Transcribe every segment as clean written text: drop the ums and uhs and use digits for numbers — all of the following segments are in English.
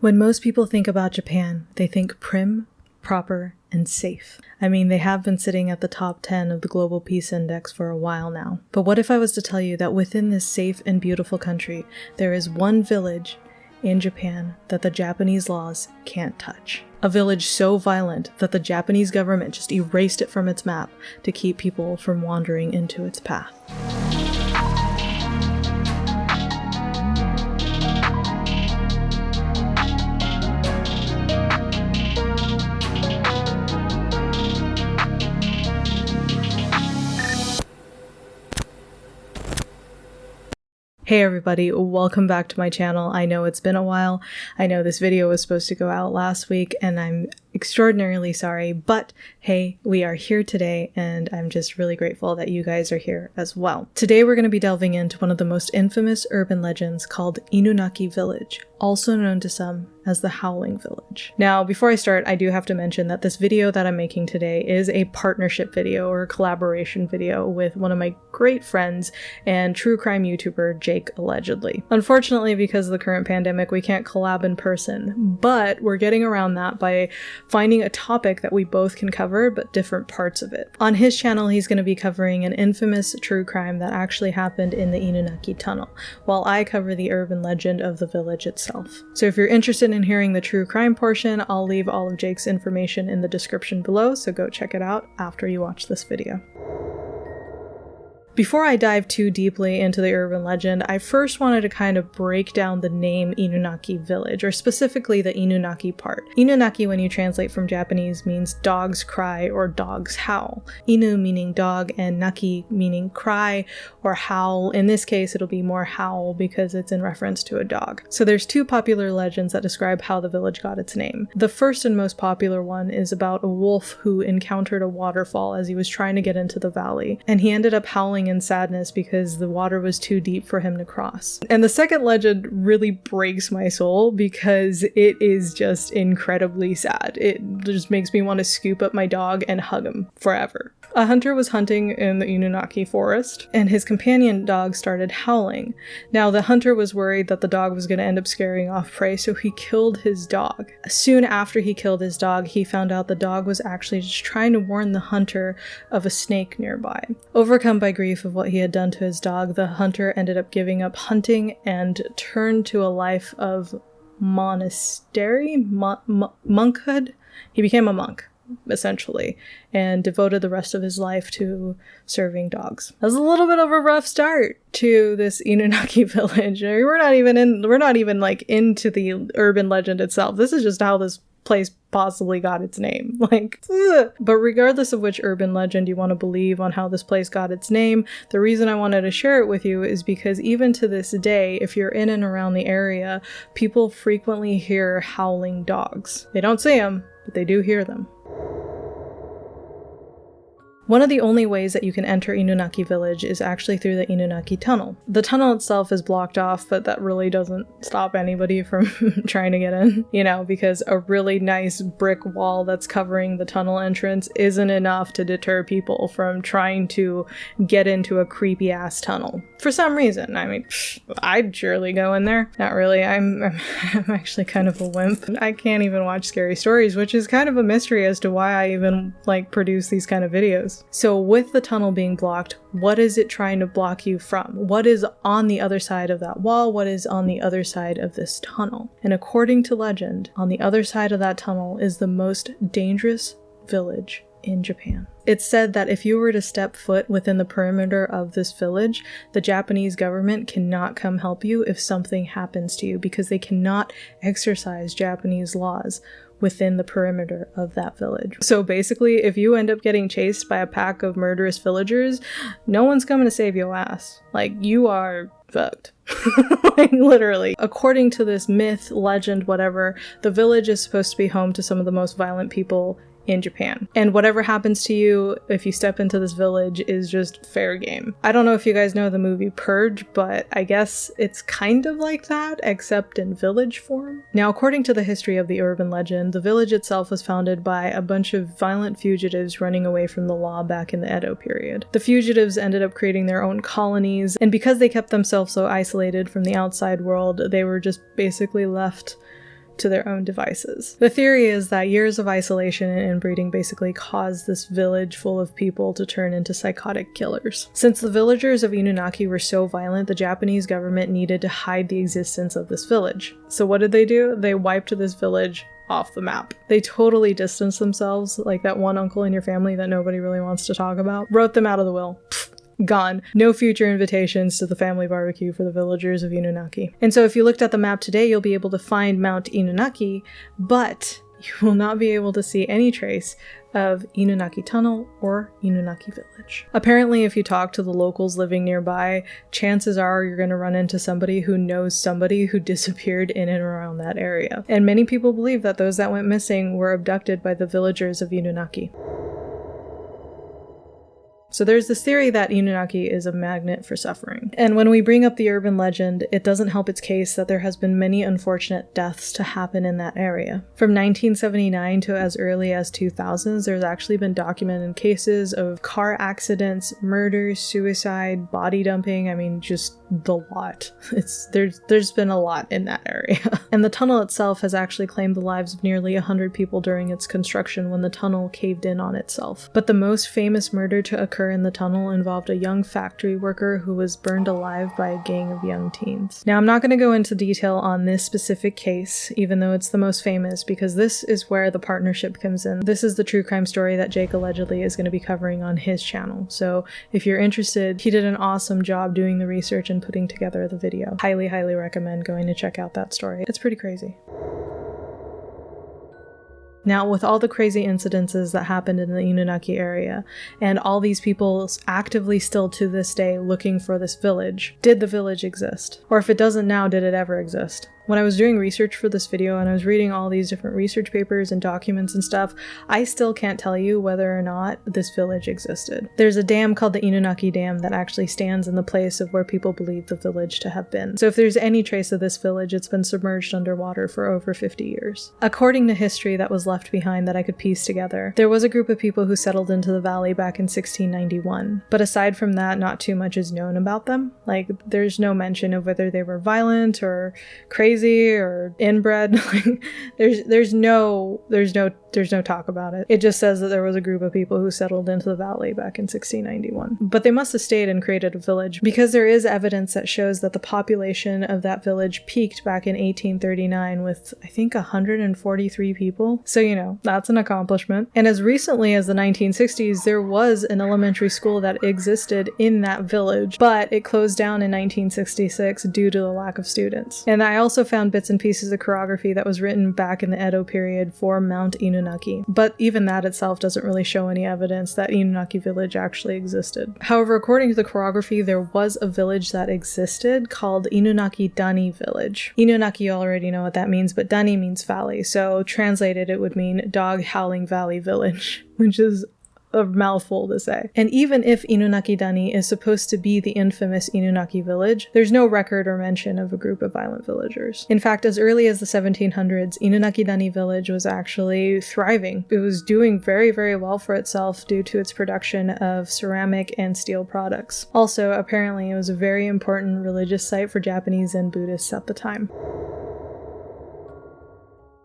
When most people think about Japan, they think prim, proper, and safe. I mean, they have been sitting at the top 10 of the Global Peace Index for a while now. But what if I was to tell you that within this safe and beautiful country, there is one village in Japan that the Japanese laws can't touch? A village so violent that the Japanese government just erased it from its map to keep people from wandering into its path. Hey everybody, welcome back to my channel. I know it's been a while. I know this video was supposed to go out last week and I'm extraordinarily sorry, but hey, we are here today and I'm just really grateful that you guys are here as well. Today we're going to be delving into one of the most infamous urban legends called Inunaki Village, also known to some as the Howling Village. Now, before I start, I do have to mention that this video that I'm making today is a partnership video or a collaboration video with one of my great friends and true crime YouTuber, Jake Allegedly. Unfortunately, because of the current pandemic, we can't collab in person, but we're getting around that by finding a topic that we both can cover, but different parts of it. On his channel, he's going to be covering an infamous true crime that actually happened in the Inunaki Tunnel, while I cover the urban legend of the village itself. So if you're interested in hearing the true crime portion, I'll leave all of Jake's information in the description below, so go check it out after you watch this video. Before I dive too deeply into the urban legend, I first wanted to kind of break down the name Inunaki Village, or specifically the Inunaki part. Inunaki, when you translate from Japanese, means dogs cry or dogs howl. Inu meaning dog and naki meaning cry or howl. In this case, it'll be more howl because it's in reference to a dog. So there's two popular legends that describe how the village got its name. The first and most popular one is about a wolf who encountered a waterfall as he was trying to get into the valley, and he ended up howling in sadness because the water was too deep for him to cross. And the second legend really breaks my soul because it is just incredibly sad. It just makes me want to scoop up my dog and hug him forever. A hunter was hunting in the Inunaki forest, and his companion dog started howling. Now, the hunter was worried that the dog was going to end up scaring off prey, so he killed his dog. Soon after he killed his dog, he found out the dog was actually just trying to warn the hunter of a snake nearby. Overcome by grief of what he had done to his dog, the hunter ended up giving up hunting and turned to a life of monastery? Monkhood? He became a monk, essentially, and devoted the rest of his life to serving dogs. That was a little bit of a rough start to this Inunaki village. We're not even like into the urban legend itself. This is just how this place possibly got its name. But regardless of which urban legend you want to believe on how this place got its name, the reason I wanted to share it with you is because even to this day, if you're in and around the area, people frequently hear howling dogs. They don't see them, but they do hear them. One of the only ways that you can enter Inunaki Village is actually through the Inunaki Tunnel. The tunnel itself is blocked off, but that really doesn't stop anybody from trying to get in, because a really nice brick wall that's covering the tunnel entrance isn't enough to deter people from trying to get into a creepy ass tunnel. For some reason. I mean, I'd surely go in there. Not really. I'm actually kind of a wimp. I can't even watch scary stories, which is kind of a mystery as to why I even produce these kind of videos. So with the tunnel being blocked, what is it trying to block you from? What is on the other side of that wall? What is on the other side of this tunnel? And according to legend, on the other side of that tunnel is the most dangerous village in Japan. It's said that if you were to step foot within the perimeter of this village, the Japanese government cannot come help you if something happens to you because they cannot exercise Japanese laws within the perimeter of that village. So basically, if you end up getting chased by a pack of murderous villagers, no one's coming to save your ass. You are fucked. Literally. According to this myth, legend, whatever, the village is supposed to be home to some of the most violent people in Japan. And whatever happens to you if you step into this village is just fair game. I don't know if you guys know the movie Purge, but I guess it's kind of like that, except in village form. Now, according to the history of the urban legend, the village itself was founded by a bunch of violent fugitives running away from the law back in the Edo period. The fugitives ended up creating their own colonies, and because they kept themselves so isolated from the outside world, they were just basically left to their own devices. The theory is that years of isolation and inbreeding basically caused this village full of people to turn into psychotic killers. Since the villagers of Inunaki were so violent, the Japanese government needed to hide the existence of this village. So what did they do? They wiped this village off the map. They totally distanced themselves, like that one uncle in your family that nobody really wants to talk about. Wrote them out of the will. Gone. No future invitations to the family barbecue for the villagers of Inunaki. And so if you looked at the map today, you'll be able to find Mount Inunaki, but you will not be able to see any trace of Inunaki Tunnel or Inunaki Village. Apparently, if you talk to the locals living nearby, chances are you're going to run into somebody who knows somebody who disappeared in and around that area. And many people believe that those that went missing were abducted by the villagers of Inunaki. So there's this theory that Inunaki is a magnet for suffering. And when we bring up the urban legend, it doesn't help its case that there has been many unfortunate deaths to happen in that area. From 1979 to as early as 2000s, there's actually been documented cases of car accidents, murders, suicide, body dumping. I mean, just the lot. There's been a lot in that area. And the tunnel itself has actually claimed the lives of nearly 100 people during its construction when the tunnel caved in on itself. But the most famous murder to occur in the tunnel involved a young factory worker who was burned alive by a gang of young teens. Now, I'm not going to go into detail on this specific case, even though it's the most famous, because this is where the partnership comes in. This is the true crime story that Jake allegedly is going to be covering on his channel. So if you're interested, he did an awesome job doing the research and putting together the video. Highly, highly recommend going to check out that story. It's pretty crazy. Now, with all the crazy incidences that happened in the Inunaki area, and all these people actively still to this day looking for this village, did the village exist? Or if it doesn't now, did it ever exist? When I was doing research for this video and I was reading all these different research papers and documents and stuff, I still can't tell you whether or not this village existed. There's a dam called the Inunaki Dam that actually stands in the place of where people believe the village to have been. So if there's any trace of this village, it's been submerged underwater for over 50 years. According to history that was left behind that I could piece together, there was a group of people who settled into the valley back in 1691. But aside from that, not too much is known about them. Like, there's no mention of whether they were violent or crazy or inbred. there's no talk about it. It just says that there was a group of people who settled into the valley back in 1691. But they must have stayed and created a village, because there is evidence that shows that the population of that village peaked back in 1839 with, I think, 143 people. So, you know, that's an accomplishment. And as recently as the 1960s, there was an elementary school that existed in that village, but it closed down in 1966 due to the lack of students. And I also found bits and pieces of chorography that was written back in the Edo period for Mount Inunaki, but even that itself doesn't really show any evidence that Inunaki Village actually existed. However, according to the chorography, there was a village that existed called Inunaki Dani Village. Inunaki, you already know what that means, but Dani means valley, so translated it would mean Dog Howling Valley Village, which is a mouthful to say. And even if Inunaki Dani is supposed to be the infamous Inunaki Village, there's no record or mention of a group of violent villagers. In fact, as early as the 1700s, Inunaki Dani Village was actually thriving. It was doing very, very well for itself due to its production of ceramic and steel products. Also, apparently, it was a very important religious site for Japanese and Buddhists at the time.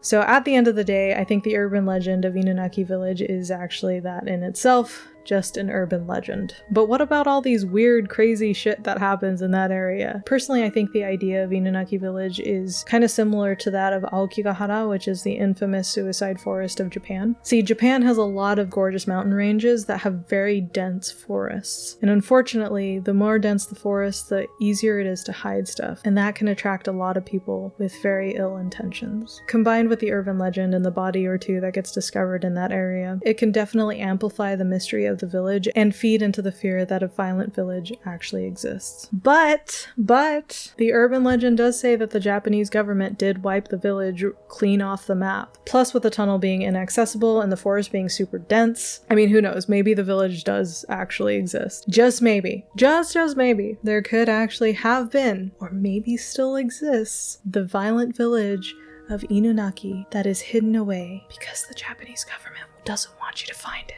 So at the end of the day, I think the urban legend of Inunaki Village is actually that in itself, just an urban legend. But what about all these weird, crazy shit that happens in that area? Personally, I think the idea of Inunaki Village is kind of similar to that of Aokigahara, which is the infamous suicide forest of Japan. See, Japan has a lot of gorgeous mountain ranges that have very dense forests. And unfortunately, the more dense the forest, the easier it is to hide stuff. And that can attract a lot of people with very ill intentions. Combined with the urban legend and the body or two that gets discovered in that area, it can definitely amplify the mystery of the village and feed into the fear that a violent village actually exists. But the urban legend does say that the Japanese government did wipe the village clean off the map. Plus, with the tunnel being inaccessible and the forest being super dense, I mean, who knows, maybe the village does actually exist. Just maybe, just maybe, there could actually have been, or maybe still exists, the violent village of Inunaki that is hidden away because the Japanese government doesn't want you to find it.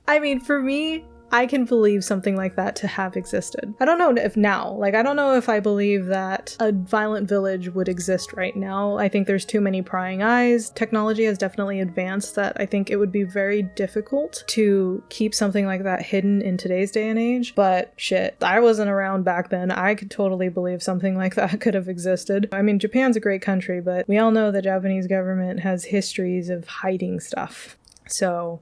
I mean, for me, I can believe something like that to have existed. I don't know if now, like, I don't know if I believe that a violent village would exist right now. I think there's too many prying eyes. Technology has definitely advanced that I think it would be very difficult to keep something like that hidden in today's day and age. But shit, I wasn't around back then. I could totally believe something like that could have existed. I mean, Japan's a great country, but we all know the Japanese government has histories of hiding stuff. So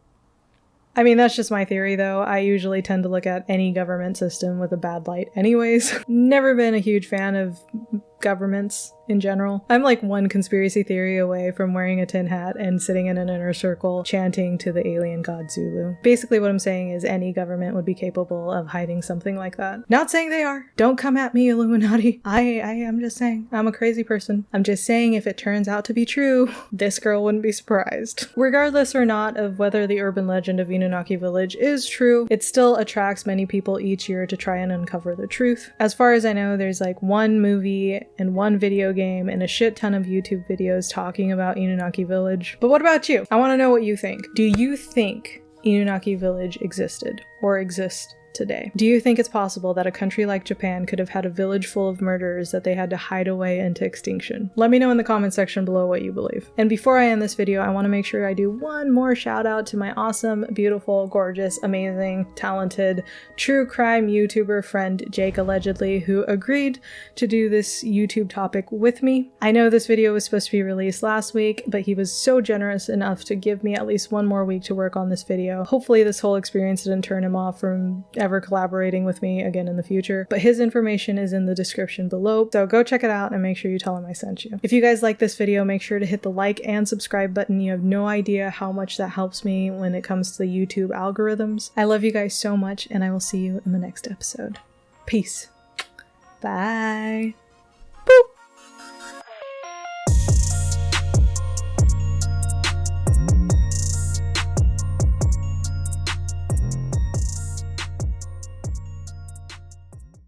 I mean, that's just my theory, though. I usually tend to look at any government system with a bad light anyways. Never been a huge fan of governments in general. I'm like one conspiracy theory away from wearing a tin hat and sitting in an inner circle chanting to the alien god Zulu. Basically what I'm saying is any government would be capable of hiding something like that. Not saying they are. Don't come at me, Illuminati. I am just saying. I'm a crazy person. I'm just saying if it turns out to be true, this girl wouldn't be surprised. Regardless or not of whether the urban legend of Inunaki Village is true, it still attracts many people each year to try and uncover the truth. As far as I know, there's like one movie and one video game and a shit ton of YouTube videos talking about Inunaki Village. But what about you? I want to know what you think. Do you think Inunaki Village existed or exists today? Do you think it's possible that a country like Japan could have had a village full of murderers that they had to hide away into extinction? Let me know in the comment section below what you believe. And before I end this video, I want to make sure I do one more shout out to my awesome, beautiful, gorgeous, amazing, talented, true crime YouTuber friend Jake Allegedly, who agreed to do this YouTube topic with me. I know this video was supposed to be released last week, but he was so generous enough to give me at least one more week to work on this video. Hopefully this whole experience didn't turn him off from ever collaborating with me again in the future, but his information is in the description below, so go check it out and make sure you tell him I sent you. If you guys like this video, make sure to hit the like and subscribe button. You have no idea how much that helps me when it comes to the YouTube algorithms. I love you guys so much, and I will see you in the next episode. Peace. Bye.